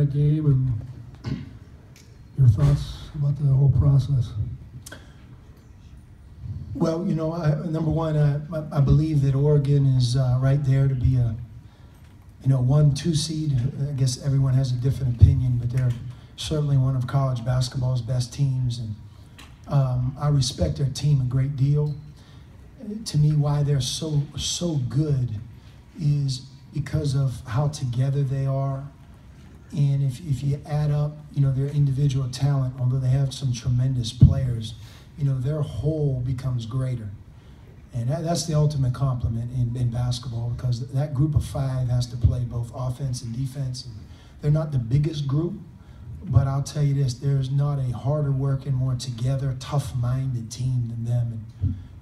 that game and your thoughts about the whole process? Well, you know, number one, I believe that Oregon is right there to be a, 1-2 seed. I guess everyone has a different opinion, but they're certainly one of college basketball's best teams, and I respect their team a great deal. To me, why they're so good is because of how together they are. And if you add up, their individual talent, although they have some tremendous players, their whole becomes greater. And that's the ultimate compliment in basketball, because that group of five has to play both offense and defense. And they're not the biggest group, but I'll tell you this, there's not a harder working, more together, tough-minded team than them.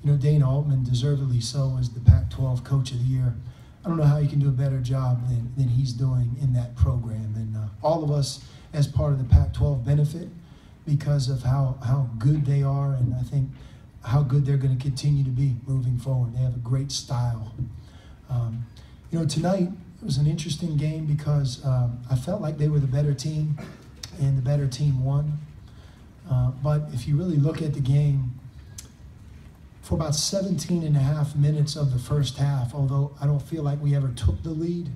And, Dana Altman, deservedly so, is the Pac-12 Coach of the Year. I don't know how you can do a better job than he's doing in that program. And all of us, as part of the Pac-12, benefit because of how good they are, and I think how good they're going to continue to be moving forward. They have a great style. Tonight it was an interesting game because I felt like they were the better team, and the better team won. But if you really look at the game, for about 17 and a half minutes of the first half, although I don't feel like we ever took the lead,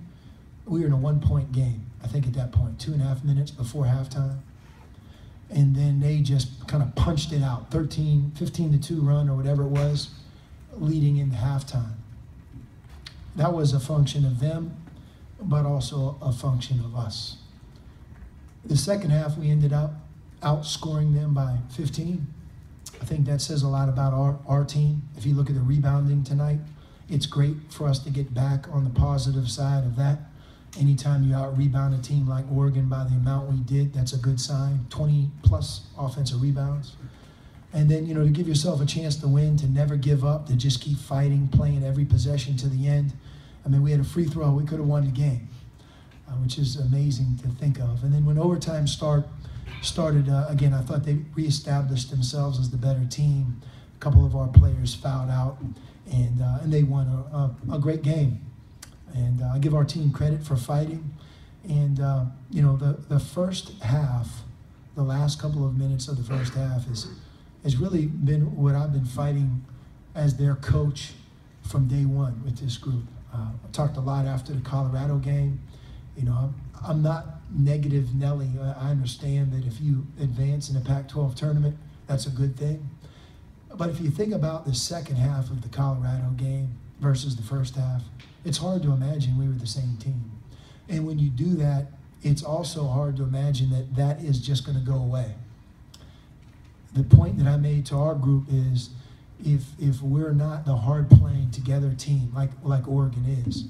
we were in a 1-point game, I think at that point, 2.5 minutes before halftime. And then they just kind of punched it out, 15-2 run or whatever it was, leading into halftime. That was a function of them, but also a function of us. The second half, we ended up outscoring them by 15. I think that says a lot about our team. If you look at the rebounding tonight, it's great for us to get back on the positive side of that. Anytime you out-rebound a team like Oregon by the amount we did, that's a good sign. 20-plus offensive rebounds. And then, to give yourself a chance to win, to never give up, to just keep fighting, playing every possession to the end. I mean, we had a free throw. We could have won the game, which is amazing to think of. And then when overtime started, again, I thought they reestablished themselves as the better team. A couple of our players fouled out, and they won a great game. And I give our team credit for fighting. And, the first half, the last couple of minutes of the first half has really been what I've been fighting as their coach from day one with this group. I talked a lot after the Colorado game. I'm not negative Nelly. I understand that if you advance in the Pac-12 tournament, that's a good thing. But if you think about the second half of the Colorado game versus the first half, it's hard to imagine we were the same team. And when you do that, it's also hard to imagine that that is just going to go away. The point that I made to our group is if we're not the hard-playing together team like Oregon is,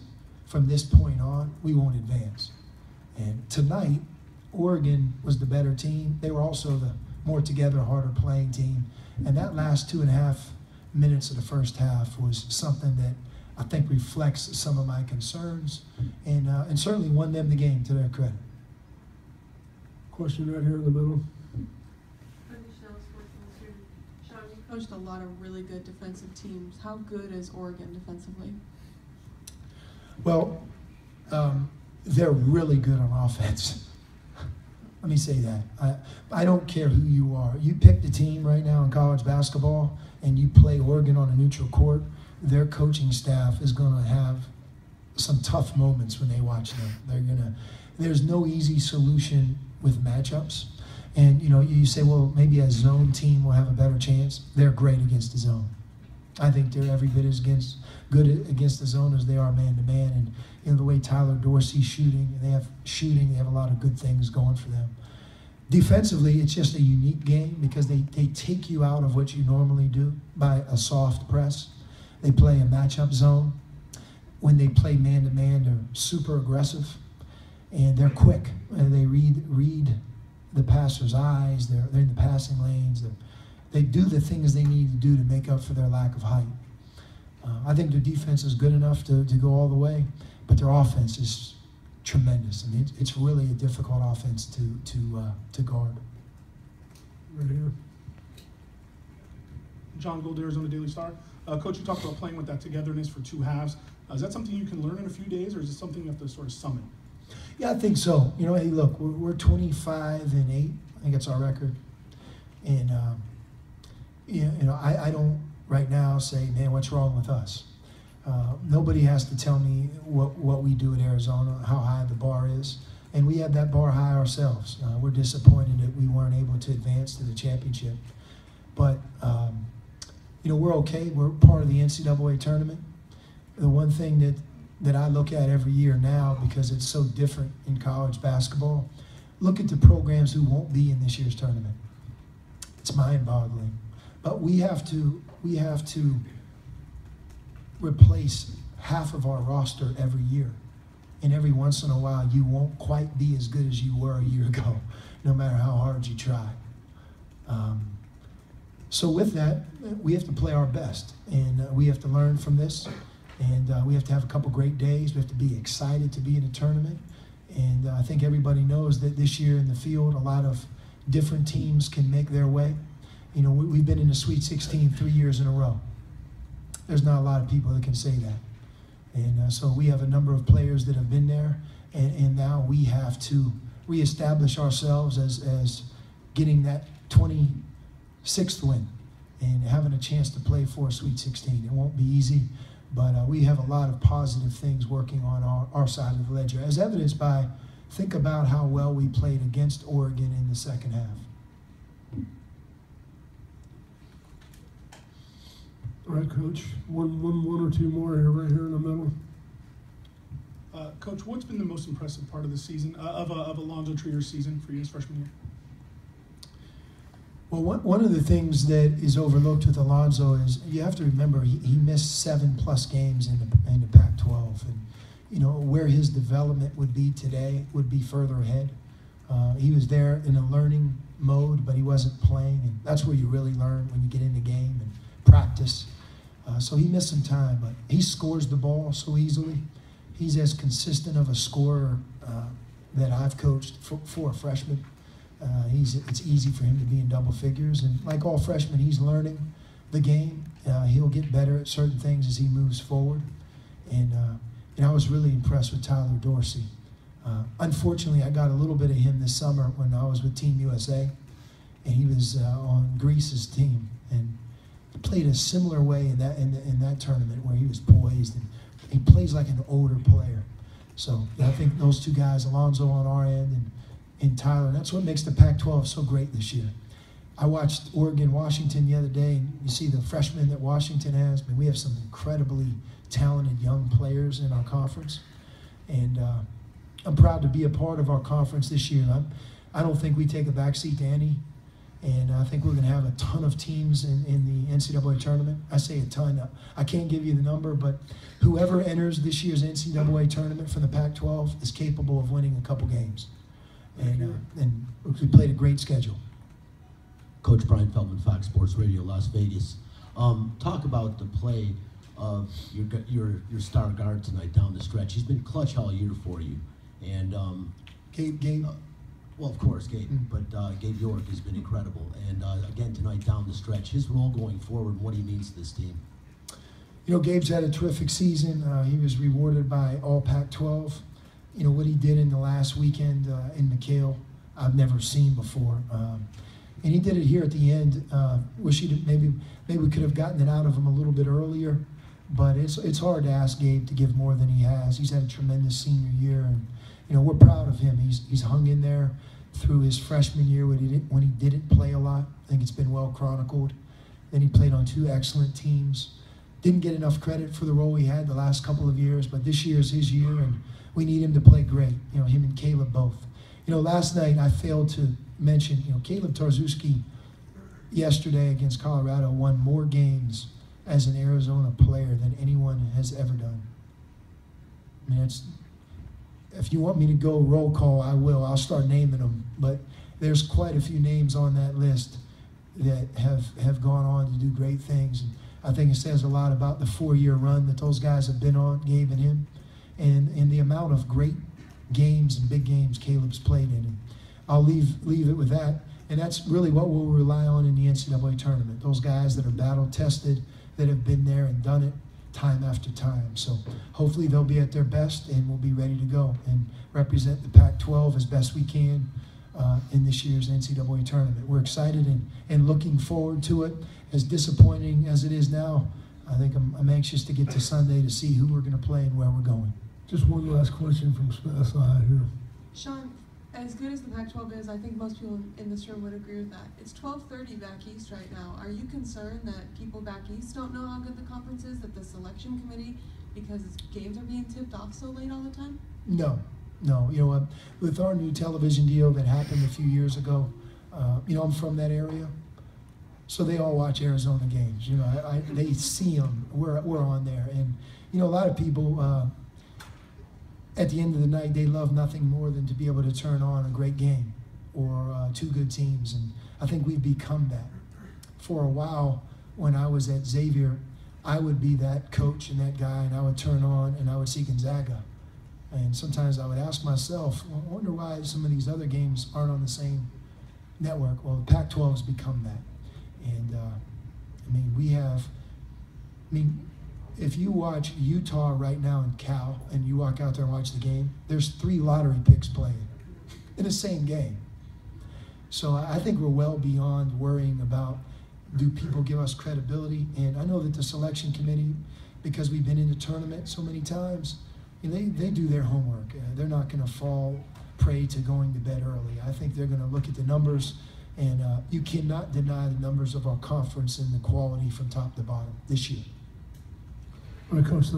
from this point on, we won't advance. And tonight, Oregon was the better team. They were also the more together, harder playing team. And that last 2.5 minutes of the first half was something that I think reflects some of my concerns and certainly won them the game, to their credit. Question right here in the middle. Sean, you coached a lot of really good defensive teams. How good is Oregon defensively? Well, they're really good on offense. Let me say that. I don't care who you are. You pick the team right now in college basketball and you play Oregon on a neutral court, their coaching staff is going to have some tough moments when they watch them. There's no easy solution with matchups. And, you say, well, maybe a zone team will have a better chance. They're great against the zone. I think they're every bit as good against the zone as they are man-to-man. And, the way Tyler Dorsey's shooting, they have a lot of good things going for them. Defensively, it's just a unique game because they take you out of what you normally do by a soft press. They play a matchup zone. When they play man-to-man, they're super aggressive, and they're quick. And they read the passer's eyes. They're in the passing lanes. They do the things they need to do to make up for their lack of height. I think their defense is good enough to go all the way, but their offense is tremendous. I mean, it's really a difficult offense to guard. Right here. John Gold, Arizona Daily Star. Coach, you talked about playing with that togetherness for 2 halves. Is that something you can learn in a few days, or is it something you have to sort of summon? Yeah, I think so. You know, hey, look, we're 25-8. I think it's our record. And, I don't right now say, man, what's wrong with us? Nobody has to tell me what we do at Arizona, how high the bar is. And we have that bar high ourselves. We're disappointed that we weren't able to advance to the championship. But, we're okay. We're part of the NCAA tournament. The one thing that I look at every year now, because it's so different in college basketball, look at the programs who won't be in this year's tournament. It's mind-boggling. But we have to replace half of our roster every year. And every once in a while, you won't quite be as good as you were a year ago, no matter how hard you try. So with that, we have to play our best, and we have to learn from this, and we have to have a couple great days. We have to be excited to be in a tournament, and I think everybody knows that this year in the field, a lot of different teams can make their way. You know, we've been in the Sweet 16 3 years in a row. There's not a lot of people that can say that. And so we have a number of players that have been there, and now we have to reestablish ourselves as getting that 26th win and having a chance to play for a Sweet 16. It won't be easy, but we have a lot of positive things working on our side of the ledger, as evidenced by, think about how well we played against Oregon in the second half. All right, Coach. One or two more here, right here in the middle. Coach, what's been the most impressive part of the season, of Alonzo Trier's season for you as freshman year? Well, one of the things that is overlooked with Alonzo is you have to remember he missed 7+ games in the Pac-12, and you know where his development would be today would be further ahead. He was there in a learning mode, but he wasn't playing, and that's where you really learn when you get in the game and practice. So he missed some time, but he scores the ball so easily. He's as consistent of a scorer that I've coached for a freshman. It's easy for him to be in double figures, and like all freshmen, he's learning the game. He'll get better at certain things as he moves forward. And I was really impressed with Tyler Dorsey. Unfortunately, I got a little bit of him this summer when I was with Team USA, and he was on Greece's team, and he played a similar way in that tournament where he was poised, and he plays like an older player. So I think those two guys, Alonzo on our end and Tyler, that's what makes the Pac-12 so great this year. I watched Oregon-Washington the other day, and you see the freshmen that Washington has. I mean, we have some incredibly talented young players in our conference, and I'm proud to be a part of our conference this year. I don't think we take a backseat to any, and I think we're going to have a ton of teams in the NCAA tournament. I say a ton. I can't give you the number, but whoever enters this year's NCAA tournament from the Pac-12 is capable of winning a couple games. And we played a great schedule. Coach Brian Feldman, Fox Sports Radio, Las Vegas. Talk about the play of your star guard tonight down the stretch. He's been clutch all year for you. And Gabe? Well, of course, Gabe, but Gabe York has been incredible. And again, tonight down the stretch, his role going forward, what he means to this team. You know, Gabe's had a terrific season. He was rewarded by all Pac-12. You know, what he did in the last weekend in McHale, I've never seen before. And he did it here at the end. Wish maybe we could have gotten it out of him a little bit earlier, but it's hard to ask Gabe to give more than he has. He's had a tremendous senior year, and you know we're proud of him. He's hung in there through his freshman year when he didn't play a lot. I think it's been well chronicled. Then he played on 2 excellent teams. Didn't get enough credit for the role he had the last couple of years, but this year is his year, and we need him to play great. You know, him and Caleb both. You know, last night I failed to mention, you know, Caleb Tarczewski yesterday against Colorado won more games as an Arizona player than anyone has ever done. I mean, if you want me to go roll call, I will. I'll start naming them. But there's quite a few names on that list that have gone on to do great things. And I think it says a lot about the 4-year run that those guys have been on, Gabe and him, and the amount of great games and big games Caleb's played in. And I'll leave it with that. And that's really what we'll rely on in the NCAA tournament. Those guys that are battle-tested, that have been there and done it, time after time. So hopefully they'll be at their best and we'll be ready to go and represent the Pac-12 as best we can in this year's NCAA tournament. We're excited and looking forward to it. As disappointing as it is now, I think I'm anxious to get to Sunday to see who we're going to play and where we're going. Just one last question from SI here. Sean, as good as the Pac-12 is, I think most people in this room would agree with that. It's 12:30 back east right now. Are you concerned that people back east don't know how good the conference is, that the selection committee, because games are being tipped off so late all the time? No. You know what? With our new television deal that happened a few years ago, you know, I'm from that area, so they all watch Arizona games. You know, they see them. We're on there, and you know, a lot of people. At the end of the night, they love nothing more than to be able to turn on a great game or two good teams, and I think we've become that. For a while, when I was at Xavier, I would be that coach and that guy, and I would turn on and I would see Gonzaga. And sometimes I would ask myself, well, I wonder why some of these other games aren't on the same network. Well, the Pac-12 has become that. And, I mean, if you watch Utah right now in Cal and you walk out there and watch the game, there's 3 lottery picks playing in the same game. So I think we're well beyond worrying about, do people give us credibility? And I know that the selection committee, because we've been in the tournament so many times, you know, they do their homework. They're not going to fall prey to going to bed early. I think they're going to look at the numbers, and you cannot deny the numbers of our conference and the quality from top to bottom this year. All right, Coach.